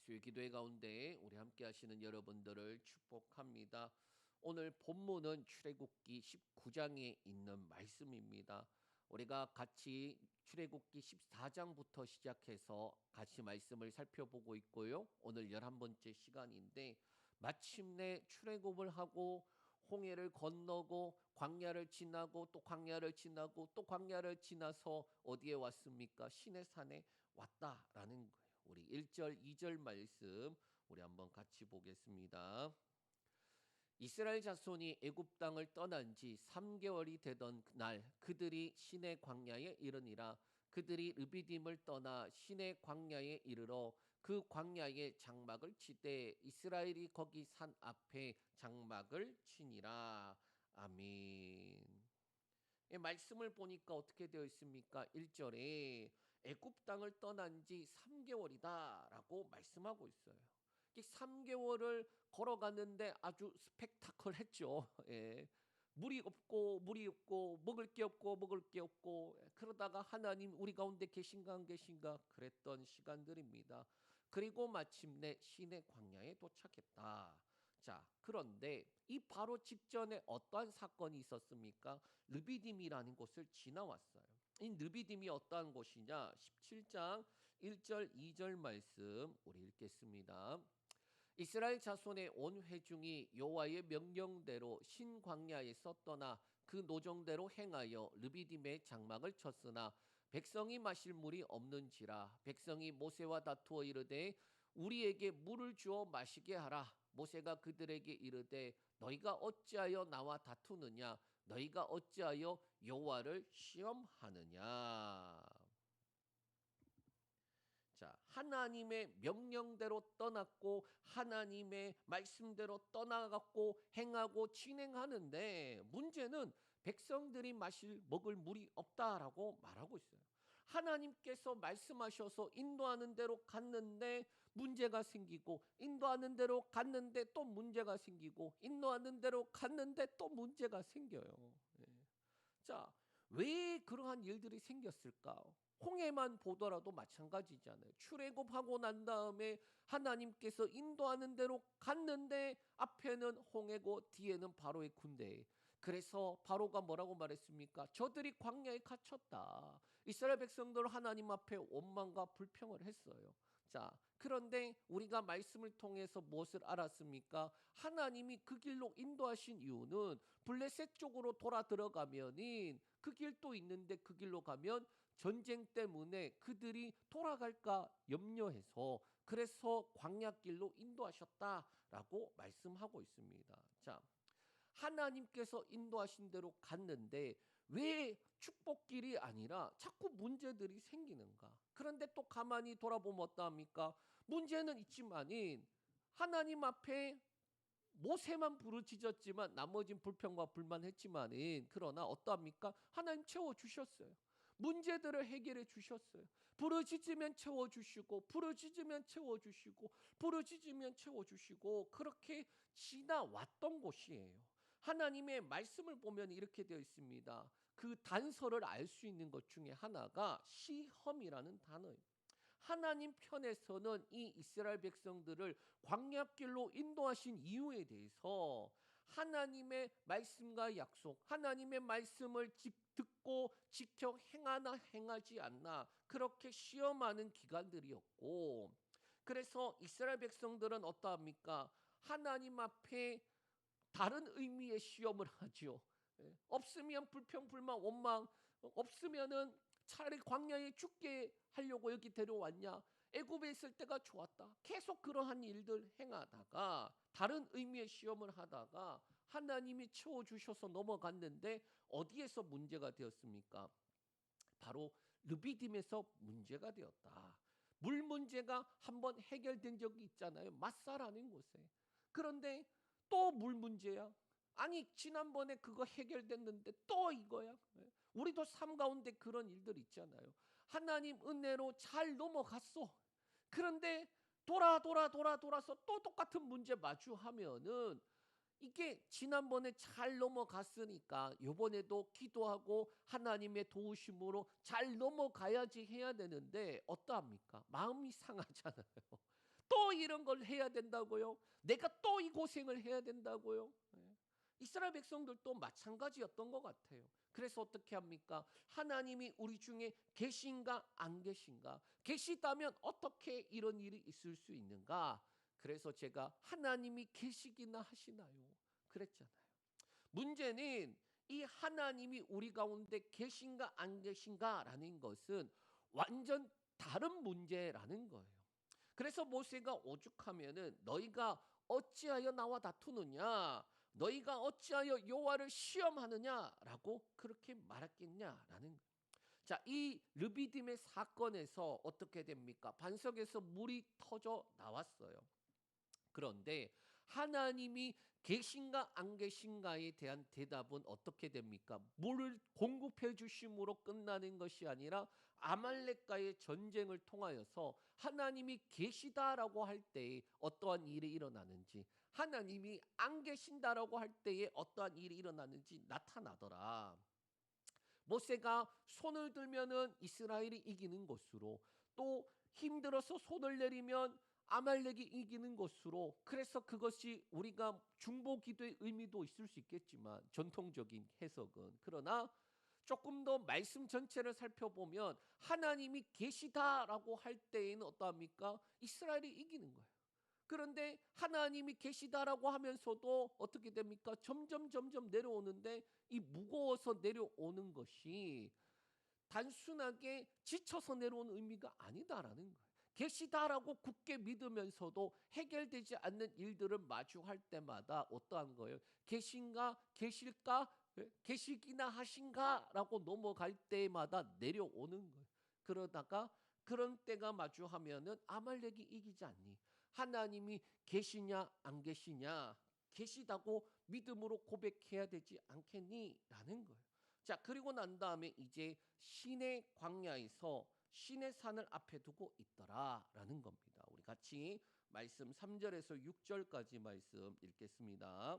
주의 기도회 가운데 우리 함께 하시는 여러분들을 축복합니다. 오늘 본문은 출애굽기 19장에 있는 말씀입니다. 우리가 같이 출애굽기 14장부터 시작해서 같이 말씀을 살펴보고 있고요. 오늘 11번째 시간인데 마침내 출애굽을 하고 홍해를 건너고 광야를 지나고 또 광야를 지나고 또 광야를 지나서 어디에 왔습니까? 시내산에 왔다라는 거예요. 우리 1절, 2절 말씀 우리 한번 같이 보겠습니다. 이스라엘 자손이 애굽 땅을 떠난 지 3개월이 되던 그날 그들이 시내 광야에 이르니라. 그들이 르비딤을 떠나 시내 광야에 이르러 그 광야에 장막을 치되 이스라엘이 거기 산 앞에 장막을 치니라. 아멘. 예, 말씀을 보니까 어떻게 되어 있습니까? 1절에 애굽 땅을 떠난 지 3개월이다라고 말씀하고 있어요. 3개월을 걸어갔는데 아주 스펙타클했죠. 예. 물이 없고 먹을 게 없고 먹을 게 없고 그러다가 하나님 우리 가운데 계신가 안 계신가 그랬던 시간들입니다. 그리고 마침내 시내 광야에 도착했다. 자, 그런데 이 바로 직전에 어떠한 사건이 있었습니까? 르비딤이라는 곳을 지나왔어요. 이 르비딤이 어떠한 곳이냐? 17장 1절 2절 말씀 우리 읽겠습니다. 이스라엘 자손의 온 회중이 여호와의 명령대로 신광야에서 떠나 그 노정대로 행하여 르비딤의 장막을 쳤으나 백성이 마실 물이 없는지라. 백성이 모세와 다투어 이르되 우리에게 물을 주어 마시게 하라. 모세가 그들에게 이르되 너희가 어찌하여 나와 다투느냐? 너희가 어찌하여 여호와를 시험하느냐? 자, 하나님의 명령대로 떠났고 하나님의 말씀대로 떠나갔고 행하고 진행하는데 문제는 백성들이 먹을 물이 없다라고 말하고 있어요. 하나님께서 말씀하셔서 인도하는 대로 갔는데 문제가 생기고 인도하는 대로 갔는데 또 문제가 생기고 인도하는 대로 갔는데 또 문제가 생겨요. 예. 자, 왜 그러한 일들이 생겼을까? 홍해만 보더라도 마찬가지잖아요. 출애굽하고 난 다음에 하나님께서 인도하는 대로 갔는데 앞에는 홍해고 뒤에는 바로의 군대. 그래서 바로가 뭐라고 말했습니까? 저들이 광야에 갇혔다. 이스라엘 백성들 하나님 앞에 원망과 불평을 했어요. 자, 그런데 우리가 말씀을 통해서 무엇을 알았습니까? 하나님이 그 길로 인도하신 이유는 블레셋 쪽으로 돌아 들어가면은 그 길도 있는데 그 길로 가면 전쟁 때문에 그들이 돌아갈까 염려해서 그래서 광야길로 인도하셨다라고 말씀하고 있습니다. 자, 하나님께서 인도하신 대로 갔는데 왜 축복길이 아니라 자꾸 문제들이 생기는가? 그런데 또 가만히 돌아보면 어떠합니까? 문제는 있지만은 하나님 앞에 모세만 부르짖었지만 나머진 불평과 불만했지만은 그러나 어떠합니까? 하나님 채워주셨어요. 문제들을 해결해 주셨어요. 부르짖으면 채워주시고 부르짖으면 채워주시고 부르짖으면 채워주시고 그렇게 지나왔던 곳이에요. 하나님의 말씀을 보면 이렇게 되어 있습니다. 그 단서를 알 수 있는 것 중에 하나가 시험이라는 단어예요. 하나님 편에서는 이 이스라엘 백성들을 광야길로 인도하신 이유에 대해서 하나님의 말씀과 약속, 하나님의 말씀을 듣고 지켜 행하나 행하지 않나 그렇게 시험하는 기간들이었고 그래서 이스라엘 백성들은 어떠합니까? 하나님 앞에 다른 의미의 시험을 하죠. 없으면 불평, 불만, 원망, 없으면은 차라리 광야에 죽게 하려고 여기 데려왔냐? 애굽에 있을 때가 좋았다. 계속 그러한 일들 행하다가 다른 의미의 시험을 하다가 하나님이 채워주셔서 넘어갔는데 어디에서 문제가 되었습니까? 바로 르비딤에서 문제가 되었다. 물 문제가 한번 해결된 적이 있잖아요. 마사라는 곳에. 그런데 또 물 문제야. 아니 지난번에 그거 해결됐는데 또 이거야. 우리도 삶 가운데 그런 일들 있잖아요. 하나님 은혜로 잘 넘어갔어. 그런데 돌아서 또 똑같은 문제 마주하면은 이게 지난번에 잘 넘어갔으니까 이번에도 기도하고 하나님의 도우심으로 잘 넘어가야지 해야 되는데 어떠합니까? 마음이 상하잖아요. 또 또 이런 걸 해야 된다고요? 내가 또 이 고생을 해야 된다고요? 예. 이스라엘 백성들도 마찬가지였던 것 같아요. 그래서 어떻게 합니까? 하나님이 우리 중에 계신가 안 계신가? 계시다면 어떻게 이런 일이 있을 수 있는가? 그래서 제가 하나님이 계시기나 하시나요? 그랬잖아요. 문제는 이 하나님이 우리 가운데 계신가 안 계신가라는 것은 완전 다른 문제라는 거예요. 그래서 모세가 오죽하면은 너희가 어찌하여 나와 다투느냐? 너희가 어찌하여 여호와를 시험하느냐라고 그렇게 말했겠냐라는 거예요. 자, 이 르비딤의 사건에서 어떻게 됩니까? 반석에서 물이 터져 나왔어요. 그런데 하나님이 계신가 안 계신가에 대한 대답은 어떻게 됩니까? 물을 공급해 주심으로 끝나는 것이 아니라 아말렉과의 전쟁을 통하여서 하나님이 계시다라고 할 때에 어떠한 일이 일어나는지, 하나님이 안 계신다라고 할 때에 어떠한 일이 일어나는지 나타나더라. 모세가 손을 들면은 이스라엘이 이기는 것으로, 또 힘들어서 손을 내리면 아말렉이 이기는 것으로, 그래서 그것이 우리가 중보 기도의 의미도 있을 수 있겠지만 전통적인 해석은, 그러나 조금 더 말씀 전체를 살펴보면 하나님이 계시다라고 할 때에는 어떠합니까? 이스라엘이 이기는 거예요. 그런데 하나님이 계시다라고 하면서도 어떻게 됩니까? 점점 내려오는데, 이 무거워서 내려오는 것이 단순하게 지쳐서 내려오는 의미가 아니다라는 거예요. 계시다라고 굳게 믿으면서도 해결되지 않는 일들을 마주할 때마다 어떠한 거예요? 계신가? 계실까? 계시기나 하신가라고 넘어갈 때마다 내려오는 거예요. 그러다가 그런 때가 마주하면은 아말렉이 이기지 않니? 하나님이 계시냐 안 계시냐? 계시다고 믿음으로 고백해야 되지 않겠니? 라는 거예요. 자, 그리고 난 다음에 이제 신의 광야에서 신의 산을 앞에 두고 있더라라는 겁니다. 우리 같이 말씀 3절에서 6절까지 말씀 읽겠습니다.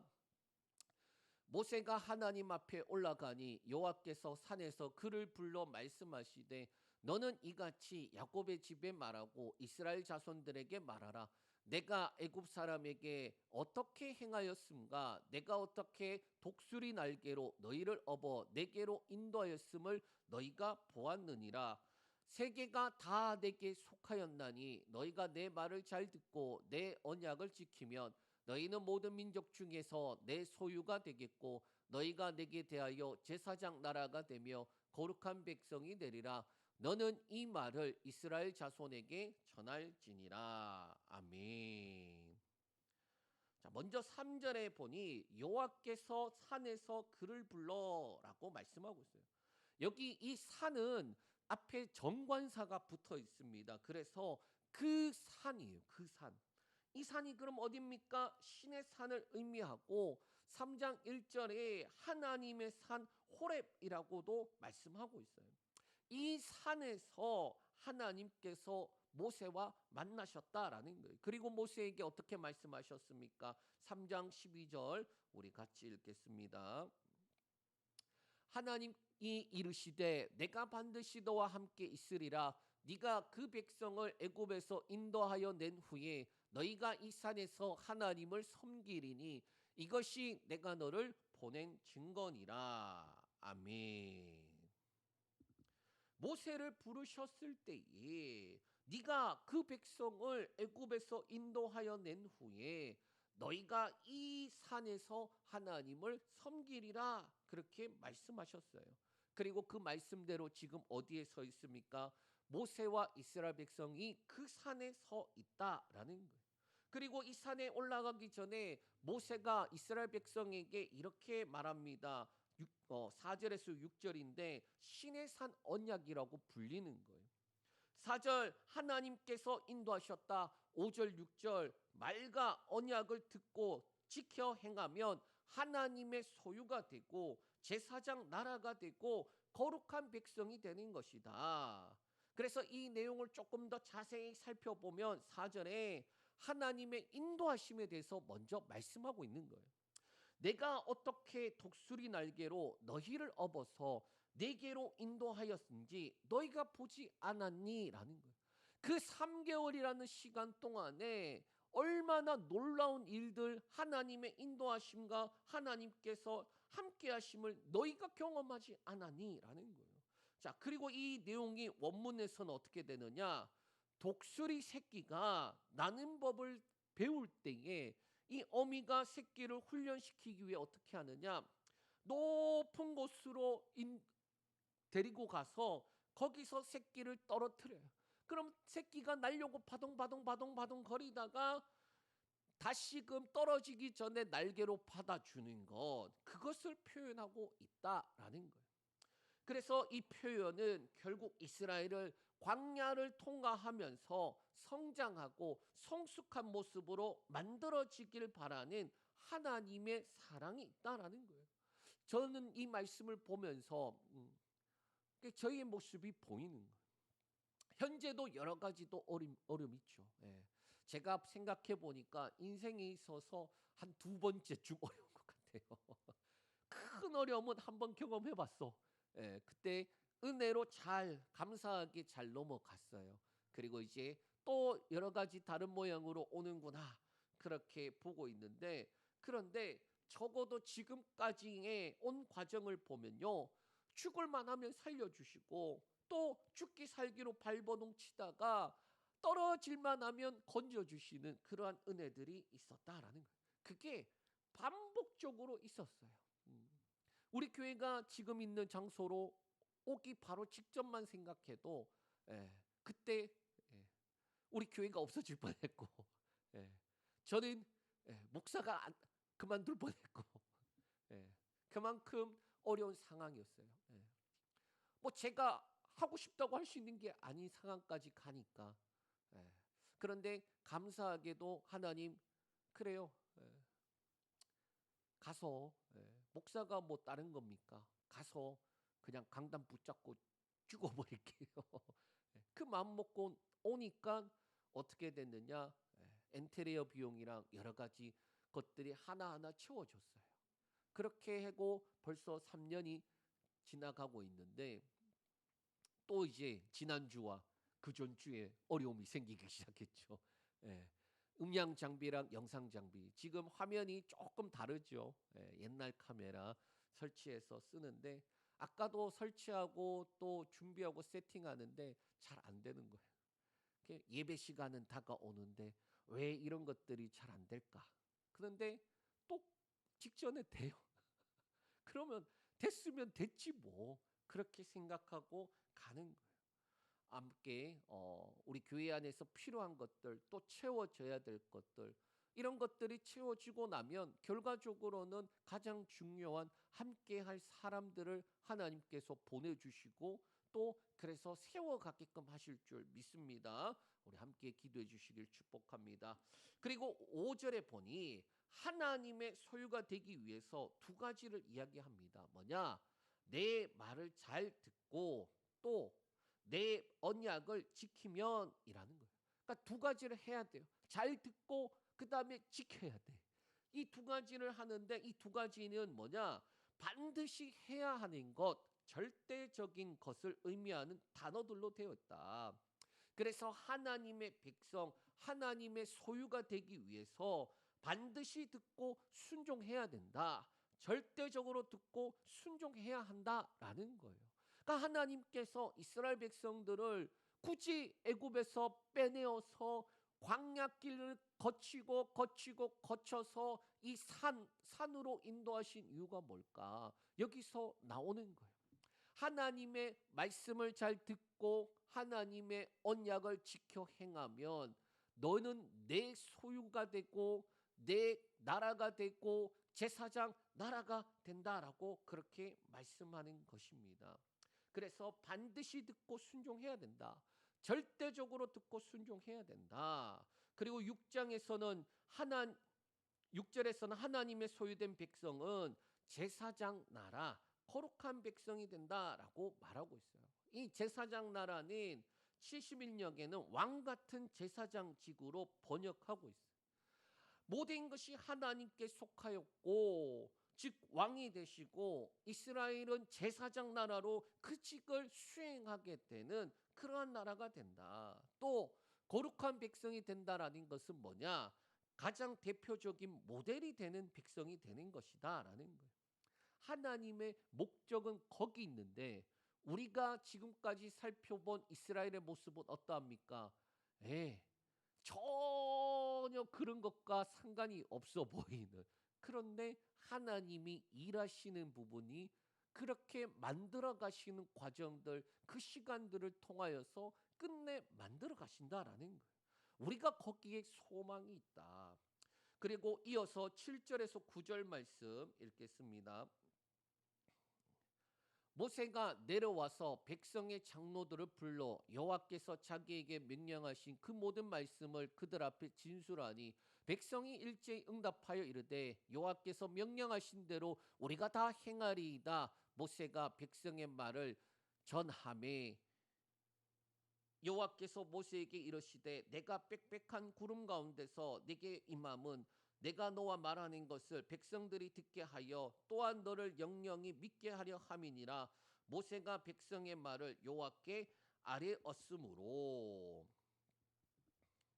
모세가 하나님 앞에 올라가니 여호와께서 산에서 그를 불러 말씀하시되 너는 이같이 야곱의 집에 말하고 이스라엘 자손들에게 말하라. 내가 애굽 사람에게 어떻게 행하였음가? 내가 어떻게 독수리 날개로 너희를 업어 내게로 인도하였음을 너희가 보았느니라. 세계가 다 내게 속하였나니 너희가 내 말을 잘 듣고 내 언약을 지키면 너희는 모든 민족 중에서 내 소유가 되겠고 너희가 내게 대하여 제사장 나라가 되며 거룩한 백성이 되리라. 너는 이 말을 이스라엘 자손에게 전할지니라. 아멘. 자, 먼저 3절에 보니 여호와께서 산에서 그를 불러라고 말씀하고 있어요. 여기 이 산은 앞에 정관사가 붙어 있습니다. 그래서 그 산이에요. 그 산. 이 산이 그럼 어디입니까? 신의 산을 의미하고 3장 1절에 하나님의 산 호렙이라고도 말씀하고 있어요. 이 산에서 하나님께서 모세와 만나셨다라는 거예요. 그리고 모세에게 어떻게 말씀하셨습니까? 3장 12절 우리 같이 읽겠습니다. 하나님이 이르시되 내가 반드시 너와 함께 있으리라. 네가 그 백성을 애굽에서 인도하여 낸 후에 너희가 이 산에서 하나님을 섬기리니 이것이 내가 너를 보낸 증거니라. 아멘. 모세를 부르셨을 때에 네가 그 백성을 애굽에서 인도하여 낸 후에 너희가 이 산에서 하나님을 섬기리라 그렇게 말씀하셨어요. 그리고 그 말씀대로 지금 어디에 서 있습니까? 모세와 이스라엘 백성이 그 산에 서 있다라는 거예요. 그리고 이 산에 올라가기 전에 모세가 이스라엘 백성에게 이렇게 말합니다. 4절에서 6절인데 신의 산 언약이라고 불리는 거예요. 4절 하나님께서 인도하셨다. 5절 6절 말과 언약을 듣고 지켜 행하면 하나님의 소유가 되고 제사장 나라가 되고 거룩한 백성이 되는 것이다. 그래서 이 내용을 조금 더 자세히 살펴보면 4절에 하나님의 인도하심에 대해서 먼저 말씀하고 있는 거예요. 내가 어떻게 독수리 날개로 너희를 업어서 내게로 인도하였는지 너희가 보지 않았니? 라는 거예요. 그 3개월이라는 시간 동안에 얼마나 놀라운 일들, 하나님의 인도하심과 하나님께서 함께 하심을 너희가 경험하지 않았니라는 거예요. 자, 그리고 이 내용이 원문에서는 어떻게 되느냐? 독수리 새끼가 나는 법을 배울 때에 이 어미가 새끼를 훈련시키기 위해 어떻게 하느냐? 높은 곳으로 데리고 가서 거기서 새끼를 떨어뜨려요. 그럼 새끼가 날려고 바동바동 거리다가 다시금 떨어지기 전에 날개로 받아주는 것, 그것을 표현하고 있다라는 거예요. 그래서 이 표현은 결국 이스라엘을 광야를 통과하면서 성장하고 성숙한 모습으로 만들어지길 바라는 하나님의 사랑이 있다라는 거예요. 저는 이 말씀을 보면서 저희의 모습이 보이는 거예요. 현재도 여러 가지도 어려움 있죠. 예. 제가 생각해 보니까 인생에 있어서 한 두 번째쯤 어려운 것 같아요. 큰 어려움은 한번 경험해 봤어. 예, 그때 은혜로 감사하게 잘 넘어갔어요. 그리고 이제 또 여러 가지 다른 모양으로 오는구나. 그렇게 보고 있는데, 그런데 적어도 지금까지의 온 과정을 보면요. 죽을 만하면 살려주시고 또 죽기 살기로 발버둥 치다가 떨어질 만하면 건져주시는 그러한 은혜들이 있었다라는 거예요. 그게 반복적으로 있었어요. 우리 교회가 지금 있는 장소로 오기 바로 직전만 생각해도 그때 우리 교회가 없어질 뻔했고 저는 목사가 그만둘 뻔했고 그만큼 어려운 상황이었어요. 뭐 제가 하고 싶다고 할 수 있는 게 아닌 상황까지 가니까 그런데 감사하게도 하나님 그래요. 가서 목사가 뭐 다른 겁니까? 가서 그냥 강단 붙잡고 죽어버릴게요. 그 마음 먹고 오니까 어떻게 됐느냐? 엔테리어 비용이랑 여러 가지 것들이 하나하나 채워졌어요. 그렇게 하고 벌써 3년이 지나가고 있는데 또 이제 지난주와 그 전주에 어려움이 생기기 시작했죠. 예. 음향 장비랑 영상 장비. 지금 화면이 조금 다르죠. 옛날 카메라 설치해서 쓰는데 아까도 설치하고 또 준비하고 세팅하는데 잘 안 되는 거예요. 예배 시간은 다가오는데 왜 이런 것들이 잘 안 될까? 그런데 또 직전에 돼요. 그러면 됐으면 됐지 뭐. 그렇게 생각하고 가는 거예요. 함께 우리 교회 안에서 필요한 것들 또 채워져야 될 것들 이런 것들이 채워지고 나면 결과적으로는 가장 중요한 함께 할 사람들을 하나님께서 보내주시고 또 그래서 세워가게끔 하실 줄 믿습니다. 우리 함께 기도해 주시길 축복합니다. 그리고 5절에 보니 하나님의 소유가 되기 위해서 두 가지를 이야기합니다. 뭐냐? 내 말을 잘 듣고 또 내 언약을 지키면이라는 거예요. 그러니까 두 가지를 해야 돼요. 잘 듣고 그다음에 지켜야 돼. 이 두 가지를 하는데 이 두 가지는 뭐냐? 반드시 해야 하는 것, 절대적인 것을 의미하는 단어들로 되어 있다. 그래서 하나님의 백성, 하나님의 소유가 되기 위해서 반드시 듣고 순종해야 된다. 절대적으로 듣고 순종해야 한다라는 거예요. 그러니까 하나님께서 이스라엘 백성들을 굳이 애굽에서 빼내어서 광야길을 거쳐서 이 산으로 인도하신 이유가 뭘까? 여기서 나오는 거예요. 하나님의 말씀을 잘 듣고 하나님의 언약을 지켜 행하면 너는 내 소유가 되고 내 나라가 되고 제사장 나라가 된다라고 그렇게 말씀하는 것입니다. 그래서 반드시 듣고 순종해야 된다. 절대적으로 듣고 순종해야 된다. 그리고 6절에서는 하나님의 소유된 백성은 제사장 나라, 거룩한 백성이 된다라고 말하고 있어요. 이 제사장 나라는 71년에는 왕 같은 제사장직으로 번역하고 있어요. 모든 것이 하나님께 속하였고 즉 왕이 되시고 이스라엘은 제사장 나라로 그 직을 수행하게 되는 그러한 나라가 된다. 또 거룩한 백성이 된다라는 것은 뭐냐? 가장 대표적인 모델이 되는 백성이 되는 것이다라는 거예요. 하나님의 목적은 거기 있는데 우리가 지금까지 살펴본 이스라엘의 모습은 어떠합니까? 예, 전혀 그런 것과 상관이 없어 보이는, 그런데 하나님이 일하시는 부분이 그렇게 만들어 가시는 과정들, 그 시간들을 통하여서 끝내 만들어 가신다라는 거예요. 우리가 거기에 소망이 있다. 그리고 이어서 7절에서 9절 말씀 읽겠습니다. 모세가 내려와서 백성의 장로들을 불러 여호와께서 자기에게 명령하신 그 모든 말씀을 그들 앞에 진술하니 백성이 일제히 응답하여 이르되 여호와께서 명령하신 대로 우리가 다 행하리이다. 모세가 백성의 말을 전하매 여호와께서 모세에게 이르시되 내가 빽빽한 구름 가운데서 네게 임함은 내가 너와 말하는 것을 백성들이 듣게 하여 또한 너를 영영이 믿게 하려 함이니라. 모세가 백성의 말을 여호와께 아뢰었으므로.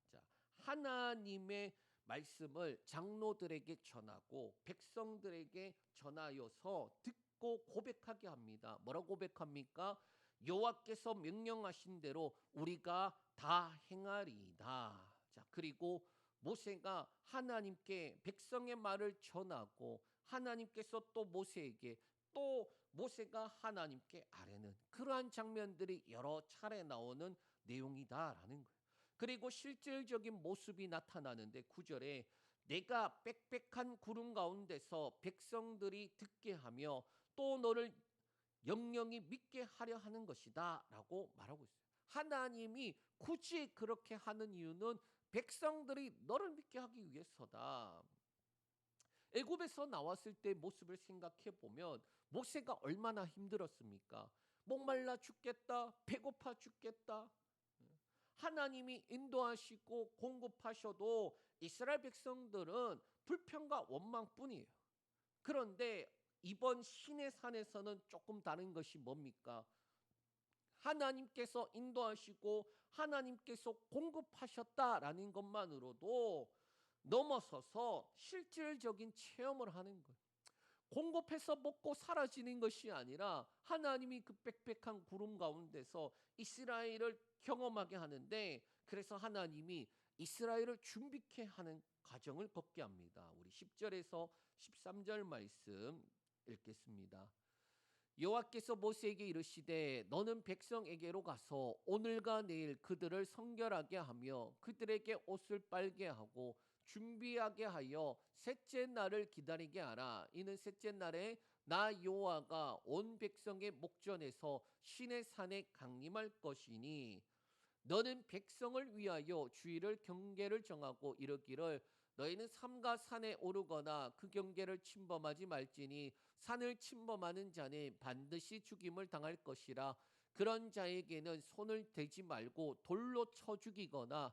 자, 하나님의 말씀을 장로들에게 전하고 백성들에게 전하여서 듣고 고백하게 합니다. 뭐라고 고백합니까? 여호와께서 명령하신 대로 우리가 다 행하리이다. 자, 그리고 모세가 하나님께 백성의 말을 전하고 하나님께서 또 모세에게, 또 모세가 하나님께 아뢰는 그러한 장면들이 여러 차례 나오는 내용이다라는 거예요. 그리고 실질적인 모습이 나타나는데 9절에 내가 빽빽한 구름 가운데서 백성들이 듣게 하며 또 너를 영영이 믿게 하려 하는 것이다 라고 말하고 있어요. 하나님이 굳이 그렇게 하는 이유는 백성들이 너를 믿게 하기 위해서다. 애굽에서 나왔을 때 모습을 생각해 보면 모세가 얼마나 힘들었습니까? 목말라 죽겠다, 배고파 죽겠다. 하나님이 인도하시고 공급하셔도 이스라엘 백성들은 불평과 원망뿐이에요. 그런데 이번 시내산에서는 조금 다른 것이 뭡니까? 하나님께서 인도하시고 하나님께서 공급하셨다라는 것만으로도 넘어서서 실질적인 체험을 하는 거예요. 공급해서 먹고 사라지는 것이 아니라 하나님이 그 빽빽한 구름 가운데서 이스라엘을 경험하게 하는데, 그래서 하나님이 이스라엘을 준비케 하는 과정을 걷게 합니다. 우리 10절에서 13절 말씀 읽겠습니다. 여호와께서 모세에게 이르시되 너는 백성에게로 가서 오늘과 내일 그들을 성결하게 하며 그들에게 옷을 빨게 하고 준비하게 하여 셋째 날을 기다리게 하라. 이는 셋째 날에 나 여호와가 온 백성의 목전에서 시내 산에 강림할 것이니 너는 백성을 위하여 주의를 경계를 정하고 이르기를 너희는 삼가 산에 오르거나 그 경계를 침범하지 말지니 산을 침범하는 자는 반드시 죽임을 당할 것이라. 그런 자에게는 손을 대지 말고 돌로 쳐 죽이거나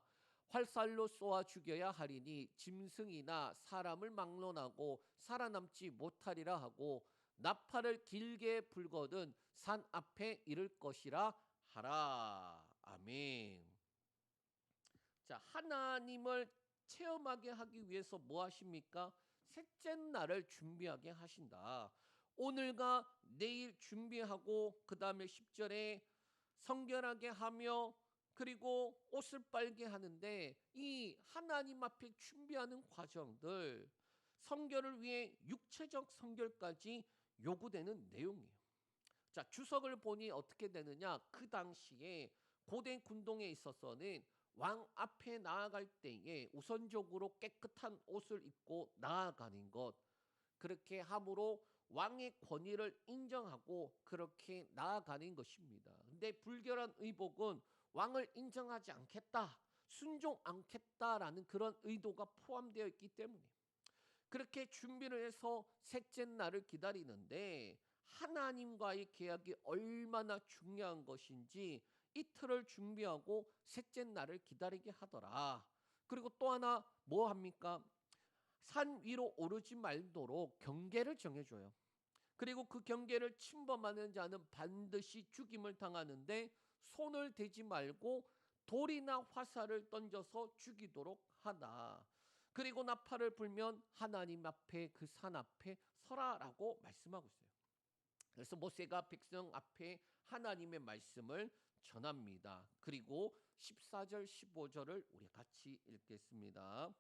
활살로 쏘아 죽여야 하리니 짐승이나 사람을 막론하고 살아남지 못하리라 하고 나팔을 길게 불거든 산 앞에 이를 것이라 하라. 아멘. 자, 하나님을 체험하게 하기 위해서 뭐 하십니까? 셋째 날을 준비하게 하신다. 오늘과 내일 준비하고 그 다음에 10절에 성결하게 하며 그리고 옷을 빨게 하는데, 이 하나님 앞에 준비하는 과정들, 성결을 위해 육체적 성결까지 요구되는 내용이에요. 자, 주석을 보니 어떻게 되느냐? 그 당시에 고대 군동에 있어서는 왕 앞에 나아갈 때에 우선적으로 깨끗한 옷을 입고 나아가는 것, 그렇게 함으로 왕의 권위를 인정하고 그렇게 나아가는 것입니다. 근데 불결한 의복은 왕을 인정하지 않겠다, 순종 않겠다라는 그런 의도가 포함되어 있기 때문에 그렇게 준비를 해서 셋째 날을 기다리는데, 하나님과의 계약이 얼마나 중요한 것인지 이틀을 준비하고 셋째 날을 기다리게 하더라. 그리고 또 하나 뭐 합니까? 산 위로 오르지 말도록 경계를 정해줘요. 그리고 그 경계를 침범하는 자는 반드시 죽임을 당하는데 손을 대지 말고 돌이나 화살을 던져서 죽이도록 하다. 그리고 나팔을 불면 하나님 앞에 그 산 앞에 서라라고 말씀하고 있어요. 그래서 모세가 백성 앞에 하나님의 말씀을 전합니다. 그리고 14절 15절을 우리 같이 읽겠습니다.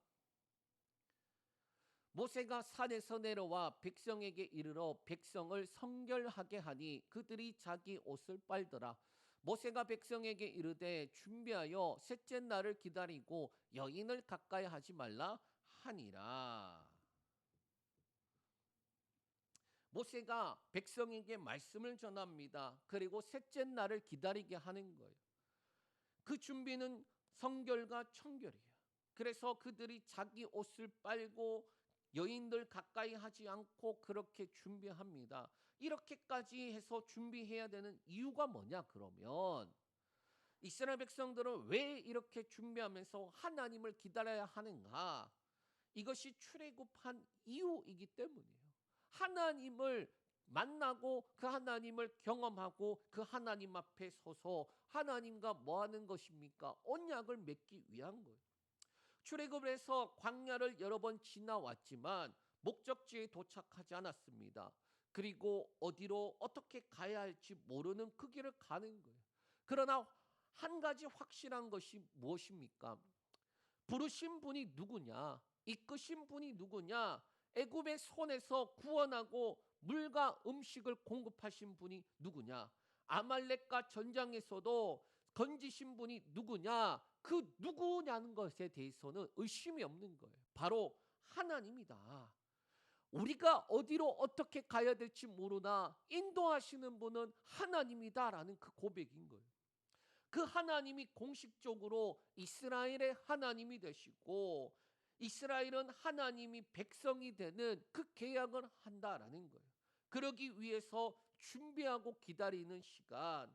모세가 산에서 내려와 백성에게 이르러 백성을 성결하게 하니 그들이 자기 옷을 빨더라. 모세가 백성에게 이르되 준비하여 셋째 날을 기다리고 여인을 가까이 하지 말라 하니라. 모세가 백성에게 말씀을 전합니다. 그리고 셋째 날을 기다리게 하는 거예요. 그 준비는 성결과 청결이에요. 그래서 그들이 자기 옷을 빨고 여인들 가까이 하지 않고 그렇게 준비합니다. 이렇게까지 해서 준비해야 되는 이유가 뭐냐 그러면 이스라엘 백성들은 왜 이렇게 준비하면서 하나님을 기다려야 하는가? 이것이 출애굽한 이유이기 때문이에요. 하나님을 만나고 그 하나님을 경험하고 그 하나님 앞에 서서 하나님과 뭐 하는 것입니까? 언약을 맺기 위한 거예요. 출애굽을 해서 광야를 여러 번 지나왔지만 목적지에 도착하지 않았습니다. 그리고 어디로 어떻게 가야 할지 모르는 그 길을 가는 거예요. 그러나 한 가지 확실한 것이 무엇입니까? 부르신 분이 누구냐? 이끄신 분이 누구냐? 애굽의 손에서 구원하고 물과 음식을 공급하신 분이 누구냐? 아말렉과 전장에서도 건지신 분이 누구냐? 그 누구냐는 것에 대해서는 의심이 없는 거예요. 바로 하나님이다. 우리가 어디로 어떻게 가야 될지 모르나 인도하시는 분은 하나님이다라는 그 고백인 거예요. 그 하나님이 공식적으로 이스라엘의 하나님이 되시고 이스라엘은 하나님이 백성이 되는 그 계약을 한다라는 거예요. 그러기 위해서 준비하고 기다리는 시간,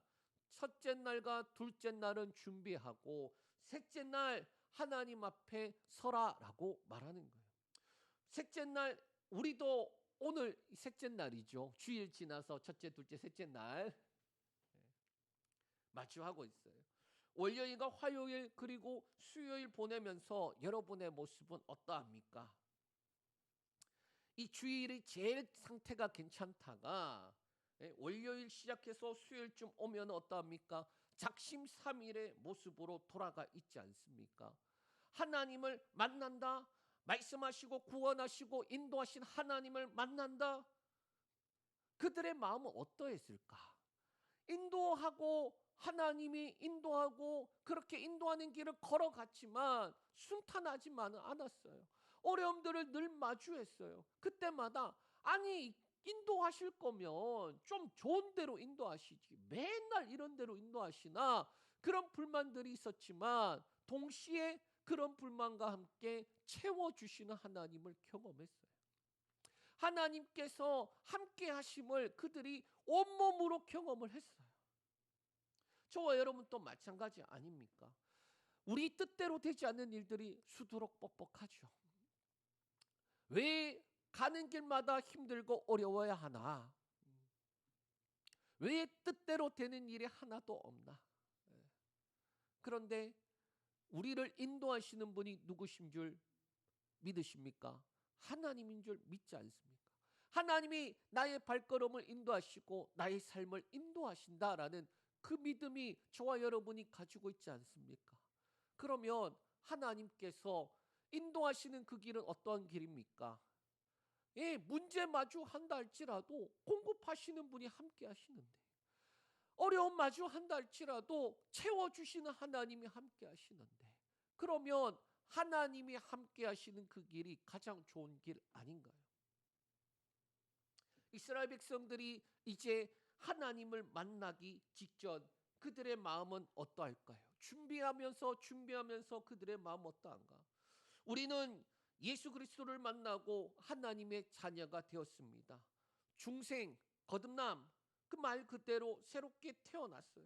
첫째 날과 둘째 날은 준비하고 셋째 날 하나님 앞에 서라라고 말하는 거예요. 셋째 날 우리도 오늘 셋째 날이죠. 주일 지나서 첫째, 둘째, 셋째 날 마주하고 있어요. 월요일과 화요일 그리고 수요일 보내면서 여러분의 모습은 어떠합니까? 이 주일이 제일 상태가 괜찮다가 월요일 시작해서 수요일쯤 오면 어떠합니까? 작심삼일의 모습으로 돌아가 있지 않습니까? 하나님을 만난다, 말씀하시고 구원하시고 인도하신 하나님을 만난다. 그들의 마음은 어떠했을까? 인도하고 하나님이 인도하고 그렇게 인도하는 길을 걸어갔지만 순탄하지만은 않았어요. 어려움들을 늘 마주했어요. 그때마다 아니 인도하실 거면 좀 좋은 대로 인도하시지 맨날 이런 대로 인도하시나 그런 불만들이 있었지만 동시에 그런 불만과 함께 채워주시는 하나님을 경험했어요. 하나님께서 함께 하심을 그들이 온몸으로 경험을 했어요. 저와 여러분 또 마찬가지 아닙니까? 우리 뜻대로 되지 않는 일들이 수두룩 뻑뻑하죠. 왜 가는 길마다 힘들고 어려워야 하나? 왜 뜻대로 되는 일이 하나도 없나? 그런데 우리를 인도하시는 분이 누구신 줄 믿으십니까? 하나님인 줄 믿지 않습니까? 하나님이 나의 발걸음을 인도하시고 나의 삶을 인도하신다라는 그 믿음이 저와 여러분이 가지고 있지 않습니까? 그러면 하나님께서 인도하시는 그 길은 어떠한 길입니까? 예, 문제 마주한다 할지라도 공급하시는 분이 함께 하시는데 어려움 마주한다 할지라도 채워주시는 하나님이 함께 하시는데 그러면 하나님이 함께 하시는 그 길이 가장 좋은 길 아닌가요? 이스라엘 백성들이 이제 하나님을 만나기 직전 그들의 마음은 어떠할까요? 준비하면서 그들의 마음 어떠한가? 우리는 예수 그리스도를 만나고 하나님의 자녀가 되었습니다. 중생, 거듭남, 그 말 그대로 새롭게 태어났어요.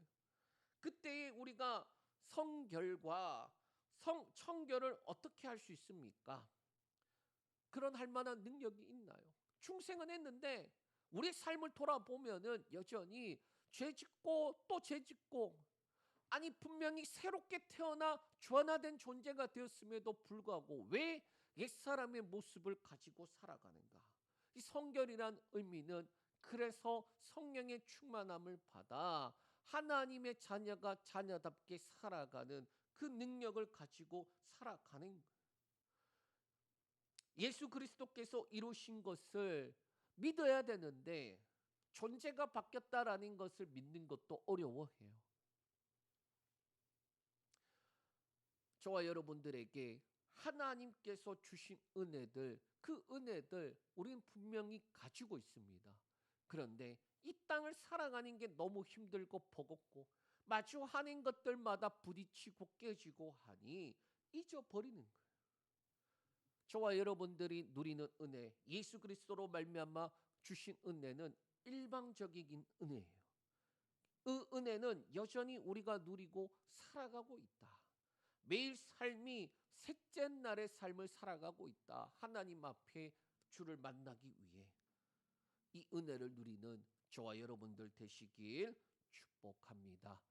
그때에 우리가 성결과 청결을 어떻게 할 수 있습니까? 그런 할 만한 능력이 있나요? 중생은 했는데 우리 삶을 돌아보면은 여전히 죄 짓고 또 죄 짓고, 아니 분명히 새롭게 태어나 변화된 존재가 되었음에도 불구하고 왜 옛사람의 모습을 가지고 살아가는가? 이 성결이란 의미는 그래서 성령의 충만함을 받아 하나님의 자녀가 자녀답게 살아가는 그 능력을 가지고 살아가는 거예요. 예수 그리스도께서 이루신 것을 믿어야 되는데 존재가 바뀌었다라는 것을 믿는 것도 어려워해요. 저와 여러분들에게 하나님께서 주신 은혜들, 그 은혜들 우리는 분명히 가지고 있습니다. 그런데 이 땅을 살아가는 게 너무 힘들고 버겁고 마주하는 것들마다 부딪히고 깨지고 하니 잊어버리는 거예요. 저와 여러분들이 누리는 은혜, 예수 그리스도로 말미암아 주신 은혜는 일방적인 은혜예요. 그 은혜는 여전히 우리가 누리고 살아가고 있다. 매일 삶이 셋째 날의 삶을 살아가고 있다. 하나님 앞에 주를 만나기 위해 이 은혜를 누리는 저와 여러분들 되시길 축복합니다.